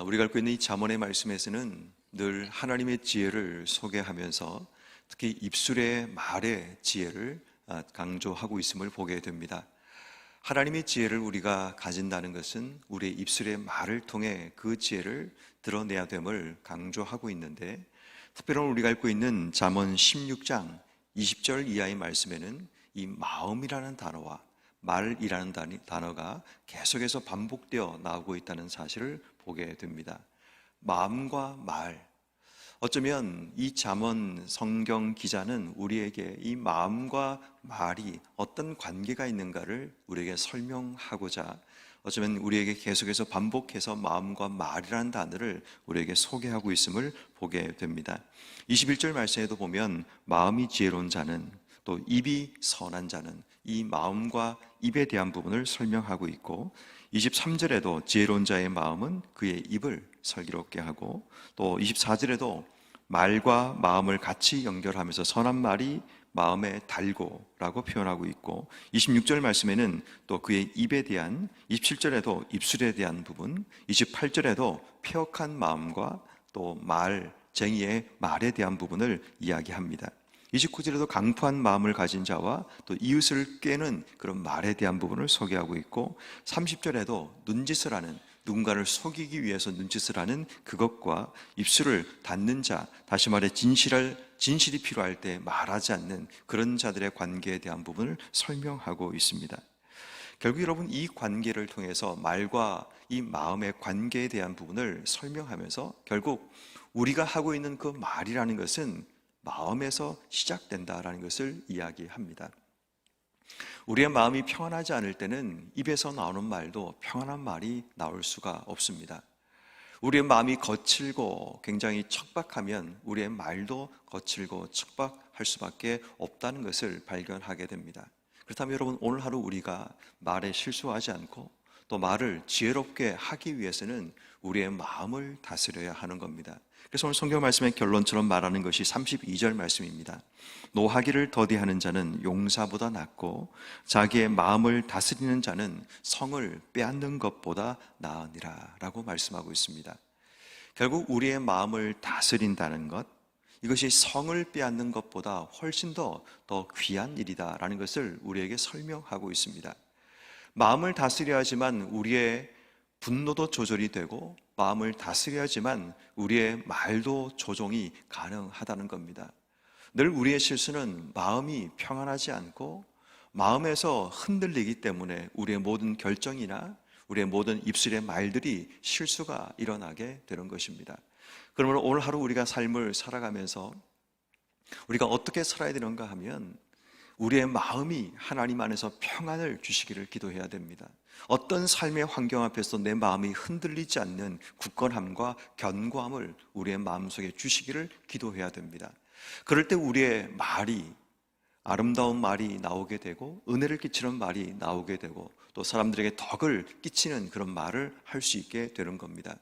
우리가 읽고 있는 이 잠언의 말씀에서는 늘 하나님의 지혜를 소개하면서 특히 입술의 말의 지혜를 강조하고 있음을 보게 됩니다. 하나님의 지혜를 우리가 가진다는 것은 우리의 입술의 말을 통해 그 지혜를 드러내야 됨을 강조하고 있는데, 특별히 우리가 읽고 있는 잠언 16장 20절 이하의 말씀에는 이 마음이라는 단어와 말이라는 단어가 계속해서 반복되어 나오고 있다는 사실을 보게 됩니다. 마음과 말, 어쩌면 이 잠언 성경 기자는 우리에게 이 마음과 말이 어떤 관계가 있는가를 우리에게 설명하고자 어쩌면 우리에게 계속해서 반복해서 마음과 말이라는 단어를 우리에게 소개하고 있음을 보게 됩니다. 21절 말씀에도 보면 마음이 지혜로운 자는, 또 입이 선한 자는, 이 마음과 입에 대한 부분을 설명하고 있고, 23절에도 지혜로운 자의 마음은 그의 입을 슬기롭게 하고, 또 24절에도 말과 마음을 같이 연결하면서 선한 말이 마음에 달고 라고 표현하고 있고, 26절 말씀에는 또 그의 입에 대한, 27절에도 입술에 대한 부분, 28절에도 폐역한 마음과 또 쟁이의 말에 대한 부분을 이야기합니다. 29절에도 강포한 마음을 가진 자와 또 이웃을 꾀는 그런 말에 대한 부분을 소개하고 있고, 30절에도 눈짓을 하는, 누군가를 속이기 위해서 눈짓을 하는 그것과 입술을 닫는 자, 다시 말해 진실이 필요할 때 말하지 않는 그런 자들의 관계에 대한 부분을 설명하고 있습니다. 결국 여러분, 이 관계를 통해서 말과 이 마음의 관계에 대한 부분을 설명하면서 결국 우리가 하고 있는 그 말이라는 것은 마음에서 시작된다라는 것을 이야기합니다. 우리의 마음이 평안하지 않을 때는 입에서 나오는 말도 평안한 말이 나올 수가 없습니다. 우리의 마음이 거칠고 굉장히 척박하면 우리의 말도 거칠고 척박할 수밖에 없다는 것을 발견하게 됩니다. 그렇다면 여러분, 오늘 하루 우리가 말에 실수하지 않고 또 말을 지혜롭게 하기 위해서는 우리의 마음을 다스려야 하는 겁니다. 그래서 오늘 성경 말씀의 결론처럼 말하는 것이 32절 말씀입니다. 노하기를 더디하는 자는 용사보다 낫고 자기의 마음을 다스리는 자는 성을 빼앗는 것보다 나으니라 라고 말씀하고 있습니다. 결국 우리의 마음을 다스린다는 것, 이것이 성을 빼앗는 것보다 훨씬 더 귀한 일이다라는 것을 우리에게 설명하고 있습니다. 마음을 다스려야지만 우리의 분노도 조절이 되고, 마음을 다스려야지만 우리의 말도 조정이 가능하다는 겁니다. 늘 우리의 실수는 마음이 평안하지 않고 마음에서 흔들리기 때문에 우리의 모든 결정이나 우리의 모든 입술의 말들이 실수가 일어나게 되는 것입니다. 그러므로 오늘 하루 우리가 삶을 살아가면서 우리가 어떻게 살아야 되는가 하면 우리의 마음이 하나님 안에서 평안을 주시기를 기도해야 됩니다. 어떤 삶의 환경 앞에서 내 마음이 흔들리지 않는 굳건함과 견고함을 우리의 마음속에 주시기를 기도해야 됩니다. 그럴 때 우리의 말이, 아름다운 말이 나오게 되고 은혜를 끼치는 말이 나오게 되고 또 사람들에게 덕을 끼치는 그런 말을 할 수 있게 되는 겁니다.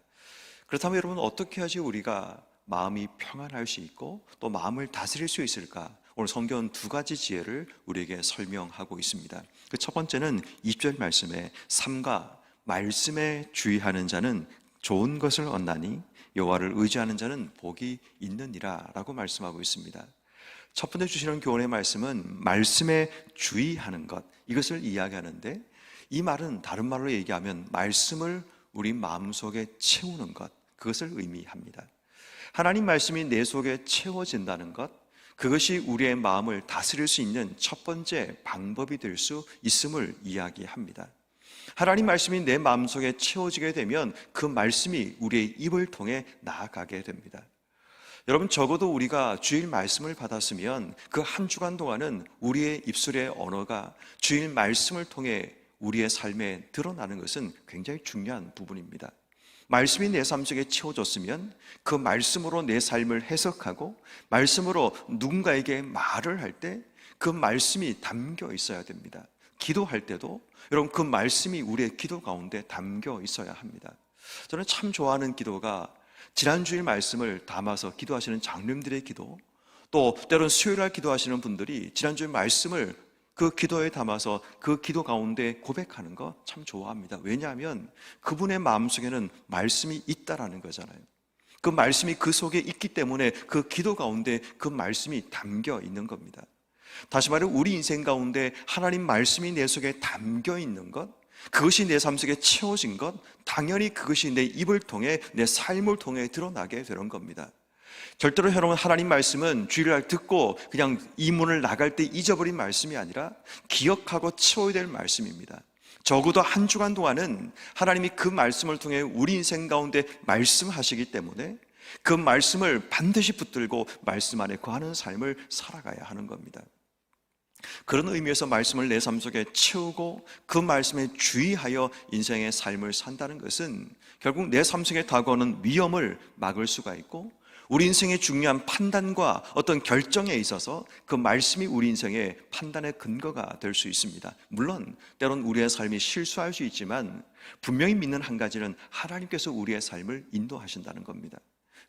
그렇다면 여러분, 어떻게 해야지 우리가 마음이 평안할 수 있고 또 마음을 다스릴 수 있을까? 오늘 성경은 두 가지 지혜를 우리에게 설명하고 있습니다. 그 첫 번째는 20절 말씀에 삼가 말씀에 주의하는 자는 좋은 것을 얻나니 여호와를 의지하는 자는 복이 있느니라 라고 말씀하고 있습니다. 첫 번째 주시는 교훈의 말씀은 말씀에 주의하는 것, 이것을 이야기하는데, 이 말은 다른 말로 얘기하면 말씀을 우리 마음속에 채우는 것, 그것을 의미합니다. 하나님 말씀이 내 속에 채워진다는 것, 그것이 우리의 마음을 다스릴 수 있는 첫 번째 방법이 될 수 있음을 이야기합니다. 하나님 말씀이 내 마음속에 채워지게 되면 그 말씀이 우리의 입을 통해 나아가게 됩니다. 여러분, 적어도 우리가 주일 말씀을 받았으면 그 한 주간 동안은 우리의 입술의 언어가 주일 말씀을 통해 우리의 삶에 드러나는 것은 굉장히 중요한 부분입니다. 말씀이 내 삶 속에 채워졌으면 그 말씀으로 내 삶을 해석하고 말씀으로 누군가에게 말을 할 때 그 말씀이 담겨 있어야 됩니다. 기도할 때도 여러분, 그 말씀이 우리의 기도 가운데 담겨 있어야 합니다. 저는 참 좋아하는 기도가 지난주일 말씀을 담아서 기도하시는 장로님들의 기도, 또 때로는 수요일날 기도하시는 분들이 지난주일 말씀을 그 기도에 담아서 그 기도 가운데 고백하는 거 참 좋아합니다. 왜냐하면 그분의 마음속에는 말씀이 있다라는 거잖아요. 그 말씀이 그 속에 있기 때문에 그 기도 가운데 그 말씀이 담겨 있는 겁니다. 다시 말해 우리 인생 가운데 하나님 말씀이 내 속에 담겨 있는 것, 그것이 내 삶 속에 채워진 것, 당연히 그것이 내 입을 통해 내 삶을 통해 드러나게 되는 겁니다. 절대로 여러분, 하나님 말씀은 주일날 듣고 그냥 이 문을 나갈 때 잊어버린 말씀이 아니라 기억하고 채워야 될 말씀입니다. 적어도 한 주간 동안은 하나님이 그 말씀을 통해 우리 인생 가운데 말씀하시기 때문에 그 말씀을 반드시 붙들고 말씀 안에 거하는 삶을 살아가야 하는 겁니다. 그런 의미에서 말씀을 내 삶 속에 채우고 그 말씀에 주의하여 인생의 삶을 산다는 것은 결국 내 삶 속에 다가오는 위험을 막을 수가 있고, 우리 인생의 중요한 판단과 어떤 결정에 있어서 그 말씀이 우리 인생의 판단의 근거가 될 수 있습니다. 물론 때론 우리의 삶이 실수할 수 있지만 분명히 믿는 한 가지는 하나님께서 우리의 삶을 인도하신다는 겁니다.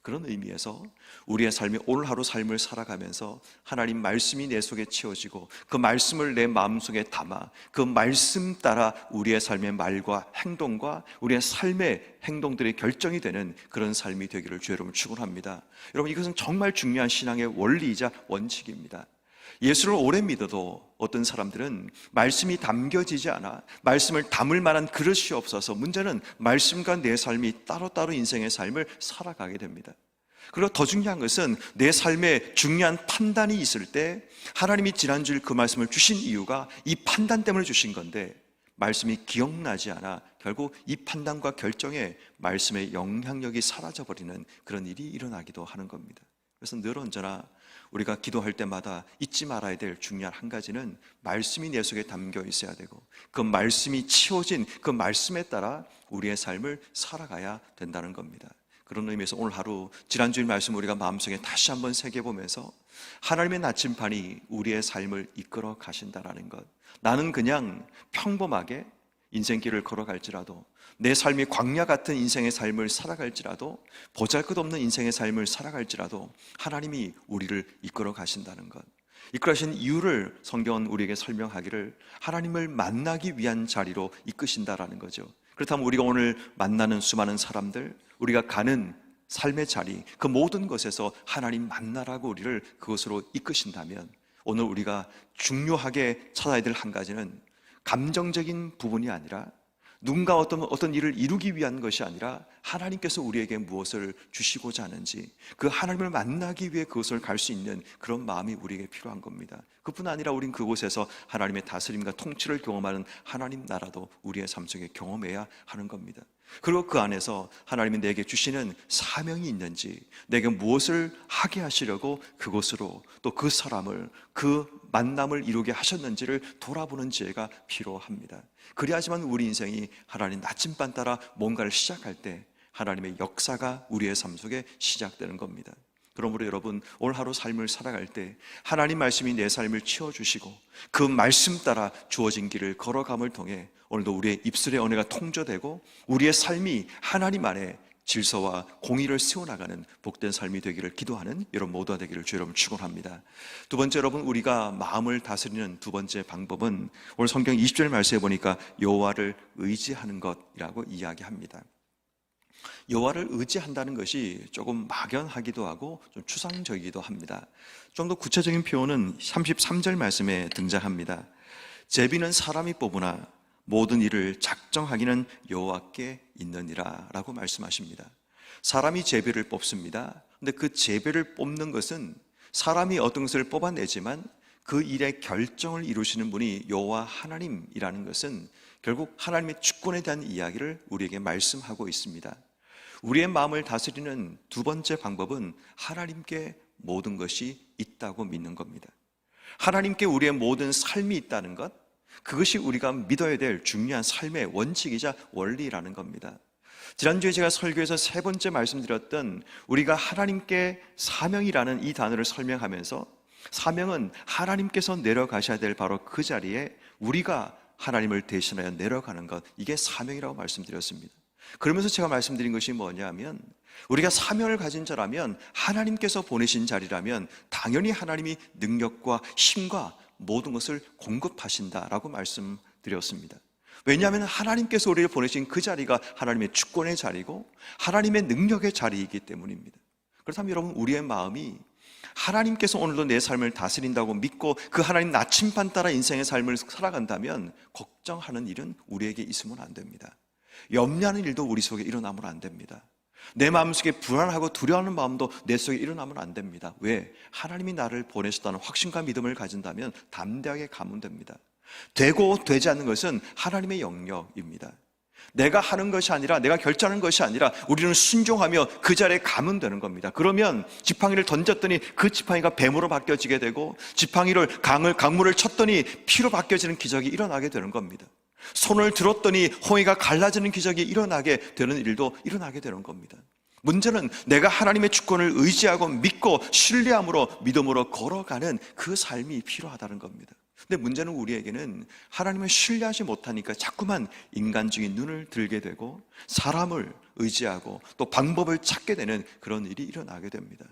그런 의미에서 우리의 삶이 오늘 하루 삶을 살아가면서 하나님 말씀이 내 속에 채워지고 그 말씀을 내 마음속에 담아 그 말씀 따라 우리의 삶의 말과 행동과 우리의 삶의 행동들이 결정이 되는 그런 삶이 되기를 주 여러분 축원합니다. 여러분, 이것은 정말 중요한 신앙의 원리이자 원칙입니다. 예수를 오래 믿어도 어떤 사람들은 말씀이 담겨지지 않아 말씀을 담을 만한 그릇이 없어서 문제는 말씀과 내 삶이 따로따로 인생의 삶을 살아가게 됩니다. 그리고 더 중요한 것은 내 삶에 중요한 판단이 있을 때 하나님이 지난주일 그 말씀을 주신 이유가 이 판단 때문에 주신 건데 말씀이 기억나지 않아 결국 이 판단과 결정에 말씀의 영향력이 사라져버리는 그런 일이 일어나기도 하는 겁니다. 그래서 늘 언제나 우리가 기도할 때마다 잊지 말아야 될 중요한 한 가지는 말씀이 내 속에 담겨 있어야 되고 그 말씀이 채워진 그 말씀에 따라 우리의 삶을 살아가야 된다는 겁니다. 그런 의미에서 오늘 하루 지난주일 말씀 우리가 마음속에 다시 한번 새겨보면서 하나님의 나침반이 우리의 삶을 이끌어 가신다라는 것, 나는 그냥 평범하게 인생길을 걸어갈지라도 내 삶이 광야 같은 인생의 삶을 살아갈지라도 보잘것없는 인생의 삶을 살아갈지라도 하나님이 우리를 이끌어 가신다는 것, 이끌어 가신 이유를 성경은 우리에게 설명하기를 하나님을 만나기 위한 자리로 이끄신다라는 거죠. 그렇다면 우리가 오늘 만나는 수많은 사람들, 우리가 가는 삶의 자리, 그 모든 것에서 하나님 만나라고 우리를 그것으로 이끄신다면 오늘 우리가 중요하게 찾아야 될 한 가지는 감정적인 부분이 아니라 누군가 어떤 일을 이루기 위한 것이 아니라 하나님께서 우리에게 무엇을 주시고자 하는지 그 하나님을 만나기 위해 그것을 갈 수 있는 그런 마음이 우리에게 필요한 겁니다. 그뿐 아니라 우린 그곳에서 하나님의 다스림과 통치를 경험하는 하나님 나라도 우리의 삶 속에 경험해야 하는 겁니다. 그리고 그 안에서 하나님이 내게 주시는 사명이 있는지, 내게 무엇을 하게 하시려고 그곳으로 또 그 사람을, 그 만남을 이루게 하셨는지를 돌아보는 지혜가 필요합니다. 그래야지만 우리 인생이 하나님 나침반 따라 뭔가를 시작할 때 하나님의 역사가 우리의 삶 속에 시작되는 겁니다. 그러므로 여러분, 오늘 하루 삶을 살아갈 때 하나님 말씀이 내 삶을 채워주시고 그 말씀 따라 주어진 길을 걸어감을 통해 오늘도 우리의 입술의 은혜가 통조되고 우리의 삶이 하나님 안에 질서와 공의를 세워나가는 복된 삶이 되기를 기도하는 여러분 모두가 되기를 주 여러분 축원합니다. 두 번째, 여러분, 우리가 마음을 다스리는 두 번째 방법은 오늘 성경 20절 말씀에 보니까 여호와를 의지하는 것이라고 이야기합니다. 여호와를 의지한다는 것이 조금 막연하기도 하고 좀 추상적이기도 합니다. 좀 더 구체적인 표현은 33절 말씀에 등장합니다. 제비는 사람이 뽑으나 모든 일을 작정하기는 여호와께 있느니라 라고 말씀하십니다. 사람이 제비를 뽑습니다. 근데 그 제비를 뽑는 것은 사람이 어떤 것을 뽑아내지만 그 일의 결정을 이루시는 분이 여호와 하나님이라는 것은 결국 하나님의 주권에 대한 이야기를 우리에게 말씀하고 있습니다. 우리의 마음을 다스리는 두 번째 방법은 하나님께 모든 것이 있다고 믿는 겁니다. 하나님께 우리의 모든 삶이 있다는 것, 그것이 우리가 믿어야 될 중요한 삶의 원칙이자 원리라는 겁니다. 지난주에 제가 설교에서 세 번째 말씀드렸던 우리가 하나님께 사명이라는 이 단어를 설명하면서 사명은 하나님께서 내려가셔야 될 바로 그 자리에 우리가 하나님을 대신하여 내려가는 것, 이게 사명이라고 말씀드렸습니다. 그러면서 제가 말씀드린 것이 뭐냐면 우리가 사명을 가진 자라면 하나님께서 보내신 자리라면 당연히 하나님이 능력과 힘과 모든 것을 공급하신다라고 말씀드렸습니다. 왜냐하면 하나님께서 우리를 보내신 그 자리가 하나님의 주권의 자리고 하나님의 능력의 자리이기 때문입니다. 그렇다면 여러분, 우리의 마음이 하나님께서 오늘도 내 삶을 다스린다고 믿고 그 하나님 나침반 따라 인생의 삶을 살아간다면 걱정하는 일은 우리에게 있으면 안 됩니다. 염려하는 일도 우리 속에 일어나면 안 됩니다. 내 마음속에 불안하고 두려워하는 마음도 내 속에 일어나면 안 됩니다. 왜? 하나님이 나를 보내셨다는 확신과 믿음을 가진다면 담대하게 가면 됩니다. 되고 되지 않는 것은 하나님의 영역입니다. 내가 하는 것이 아니라, 내가 결정하는 것이 아니라 우리는 순종하며 그 자리에 가면 되는 겁니다. 그러면 지팡이를 던졌더니 그 지팡이가 뱀으로 바뀌어지게 되고, 지팡이를 강물을 쳤더니 피로 바뀌어지는 기적이 일어나게 되는 겁니다. 손을 들었더니 홍해가 갈라지는 기적이 일어나게 되는 일도 일어나게 되는 겁니다. 문제는 내가 하나님의 주권을 의지하고 믿고 신뢰함으로 믿음으로 걸어가는 그 삶이 필요하다는 겁니다. 근데 문제는 우리에게는 하나님을 신뢰하지 못하니까 자꾸만 인간적인 눈을 들게 되고 사람을 의지하고 또 방법을 찾게 되는 그런 일이 일어나게 됩니다.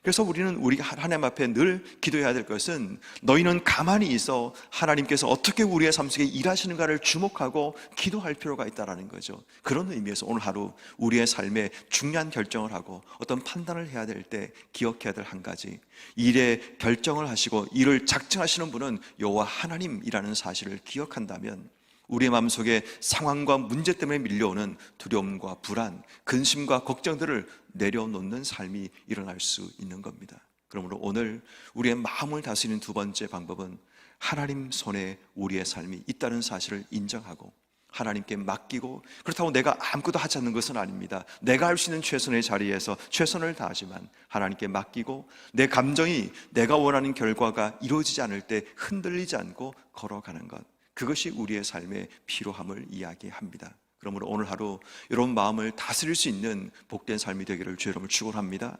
그래서 우리가 하나님 앞에 늘 기도해야 될 것은, 너희는 가만히 있어 하나님께서 어떻게 우리의 삶 속에 일하시는가를 주목하고 기도할 필요가 있다는 거죠. 그런 의미에서 오늘 하루 우리의 삶에 중요한 결정을 하고 어떤 판단을 해야 될 때 기억해야 될 한 가지, 일의 결정을 하시고 일을 작정하시는 분은 여호와 하나님이라는 사실을 기억한다면 우리의 마음속에 상황과 문제 때문에 밀려오는 두려움과 불안, 근심과 걱정들을 내려놓는 삶이 일어날 수 있는 겁니다. 그러므로 오늘 우리의 마음을 다스리는 두 번째 방법은 하나님 손에 우리의 삶이 있다는 사실을 인정하고 하나님께 맡기고, 그렇다고 내가 아무것도 하지 않는 것은 아닙니다. 내가 할 수 있는 최선의 자리에서 최선을 다하지만 하나님께 맡기고, 내 감정이 내가 원하는 결과가 이루어지지 않을 때 흔들리지 않고 걸어가는 것, 그것이 우리의 삶의 필요함을 이야기합니다. 그러므로 오늘 하루 여러분 마음을 다스릴 수 있는 복된 삶이 되기를 주 여러분을 축원합니다.